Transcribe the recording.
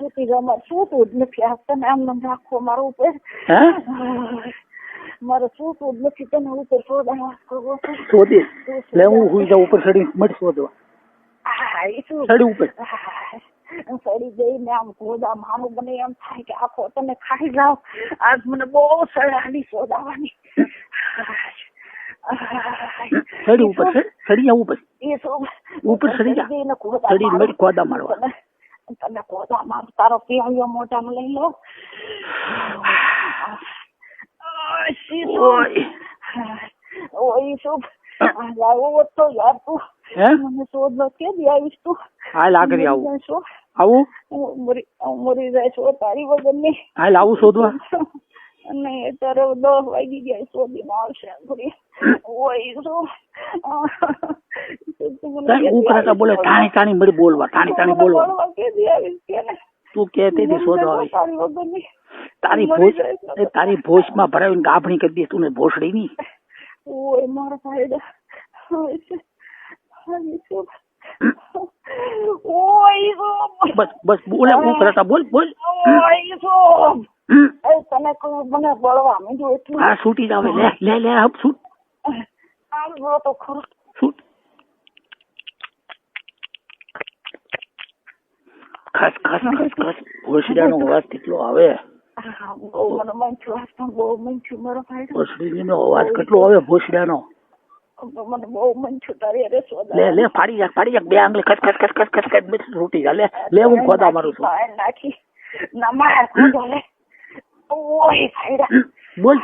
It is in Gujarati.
છૂટી રમત છૂટું જ નથી આપતા ને આમ રાખો મારા ઉપર મારે છૂટું જ નથી તને ઉપર શોધવા કરવો શોધી લે હું હુઈ જાઉં ઉપર ચડી મત શોધવા ચડી ઉપર સડી જઈને આમ ગોદા મારું મને એમ થાય કે આખો તમે ખાઈ જાઓ આજ મને બહુ સળાની શોધાવાની ચડી ઉપર ચડી જા ઉપર એ શું ઉપર ચડી જા ચડી મળી ગોદા મારવા તમે ગોદા માર તારો પીળિયો મોઢામાં લઈ લો ઓય શું લાવો તો યાર તું મને શોધ કે આવીશ તું હાલ આગળ આવું આવું મરી જાય છો તારી વગર ની હાલ આવું શોધવા નહીં તારે 10 વાગી ગયા શોધી માં આવશે ઓય શું ઉકળાતા બોલે ટાણી ટાણી મળી બોલવા ટાણી ટાણી બોલવા તું કહેતી હતી શોધવા આવી તારી વગર ની તારી ભોજ માં ભરાવીને ગાભણી કરી દે તું ને ભોસડી ની ઓય મારા ભાઈ બસ બસ બોલે ઉકળાતા બોલ બોલ તને મને બળવા માંડ્યું એટલું હા છૂટી જાવ લે લે લે હપ છૂટ તો ખરો છૂટ ખસ ખસ ખસ ખસ ભોસડીનો અવાજ કેટલો આવે બહુ મને મન મારો ભાઈ ભોસડીનો અવાજ કેટલો આવે ભોસડીનો મને બહુ મન છું તારી અરે લે લે ફાડી જા બે આંગળી ખસ ખસ ખસ ખસ ખસ ખસ છૂટી જા લે લે હું ખોદા મારું છું નાખી ના માર ખોદા લે ઓય ભાઈડા બોલ